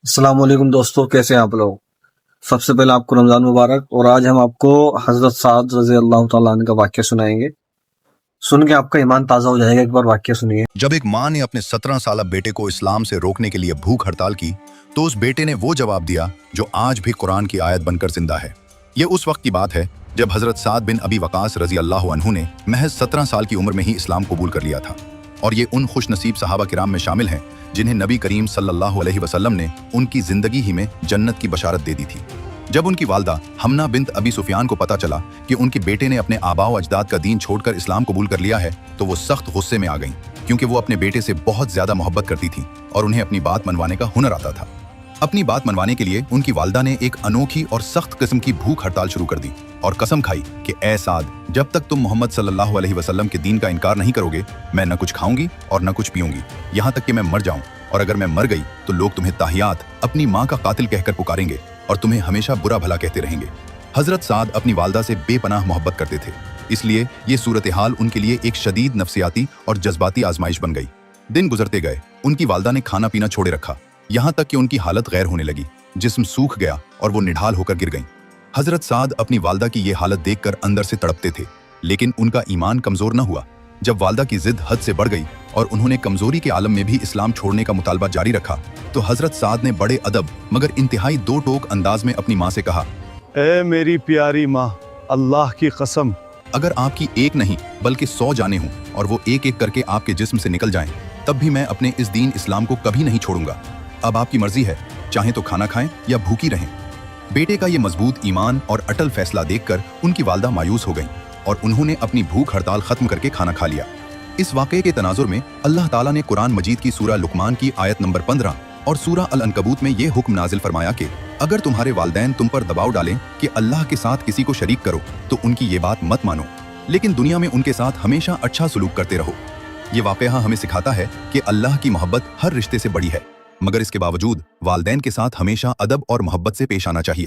السلام علیکم دوستو، کیسے ہیں آپ لوگ؟ سب سے پہلے آپ کو رمضان مبارک۔ اور آج ہم آپ کو حضرت سعد رضی اللہ تعالیٰ عنہ کا واقعہ سنائیں گے۔ سن کے آپ کا ایمان تازہ ہو جائے گا۔ ایک بار واقعہ سنیے۔ جب ایک ماں نے اپنے 17 سالہ بیٹے کو اسلام سے روکنے کے لیے بھوک ہڑتال کی تو اس بیٹے نے وہ جواب دیا جو آج بھی قرآن کی آیت بن کر زندہ ہے۔ یہ اس وقت کی بات ہے جب حضرت سعد بن ابی وقاص رضی اللہ عنہ نے محض 17 سال کی عمر میں ہی اسلام قبول کر لیا تھا، اور یہ ان خوش نصیب صحابہ کرام میں شامل ہیں جنہیں نبی کریم صلی اللہ علیہ وسلم نے ان کی زندگی ہی میں جنت کی بشارت دے دی تھی۔ جب ان کی والدہ حمنہ بنت ابی سفیان کو پتہ چلا کہ ان کے بیٹے نے اپنے آباء و اجداد کا دین چھوڑ کر اسلام قبول کر لیا ہے تو وہ سخت غصے میں آ گئیں، کیونکہ وہ اپنے بیٹے سے بہت زیادہ محبت کرتی تھیں اور انہیں اپنی بات منوانے کا ہنر آتا تھا۔ اپنی بات منوانے کے لیے ان کی والدہ نے ایک انوکھی اور سخت قسم کی بھوک ہڑتال شروع کر دی اور قسم کھائی کہ اے سعد، جب تک تم محمد صلی اللہ علیہ وسلم کے دین کا انکار نہیں کرو گے، میں نہ کچھ کھاؤں گی اور نہ کچھ پیوں گی، یہاں تک کہ میں مر جاؤں، اور اگر میں مر گئی تو لوگ تمہیں تاحیات اپنی ماں کا قاتل کہہ کر پکاریں گے اور تمہیں ہمیشہ برا بھلا کہتے رہیں گے۔ حضرت سعد اپنی والدہ سے بے پناہ محبت کرتے تھے، اس لیے یہ صورتحال ان کے لیے ایک شدید نفسیاتی اور جذباتی آزمائش بن گئی۔ دن گزرتے گئے، ان کی والدہ نے کھانا پینا چھوڑے رکھا، یہاں تک کہ ان کی حالت غیر ہونے لگی، جسم سوکھ گیا اور وہ نڈھال ہو کر گر گئیں۔ حضرت سعد اپنی والدہ کی یہ حالت دیکھ کر اندر سے تڑپتے تھے، لیکن ان کا ایمان کمزور نہ ہوا۔ جب والدہ کی ضد حد سے بڑھ گئی اور انہوں نے کمزوری کے عالم میں بھی اسلام چھوڑنے کا مطالبہ جاری رکھا تو حضرت سعد نے بڑے ادب مگر انتہائی دو ٹوک انداز میں اپنی ماں سے کہا، اے میری پیاری ماں، اللہ کی قسم، اگر آپ کی ایک نہیں بلکہ 100 جانیں ہوں اور وہ ایک ایک کر کے آپ کے جسم سے نکل جائیں، تب بھی میں اپنے اس دین اسلام کو کبھی نہیں چھوڑوں گا۔ اب آپ کی مرضی ہے، چاہیں تو کھانا کھائیں یا بھوکی رہیں۔ بیٹے کا یہ مضبوط ایمان اور اٹل فیصلہ دیکھ کر ان کی والدہ مایوس ہو گئیں اور انہوں نے اپنی بھوک ہڑتال ختم کر کے کھانا کھا لیا۔ اس واقعے کے تناظر میں اللہ تعالیٰ نے قرآن مجید کی سورہ لقمان کی آیت نمبر 15 اور سورہ العنکبوت میں یہ حکم نازل فرمایا کہ اگر تمہارے والدین تم پر دباؤ ڈالیں کہ اللہ کے ساتھ کسی کو شریک کرو تو ان کی یہ بات مت مانو، لیکن دنیا میں ان کے ساتھ ہمیشہ اچھا سلوک کرتے رہو۔ یہ واقعہ ہمیں سکھاتا ہے کہ اللہ کی محبت ہر رشتے سے بڑی ہے، مگر اس کے باوجود والدین کے ساتھ ہمیشہ ادب اور محبت سے پیش آنا چاہیے۔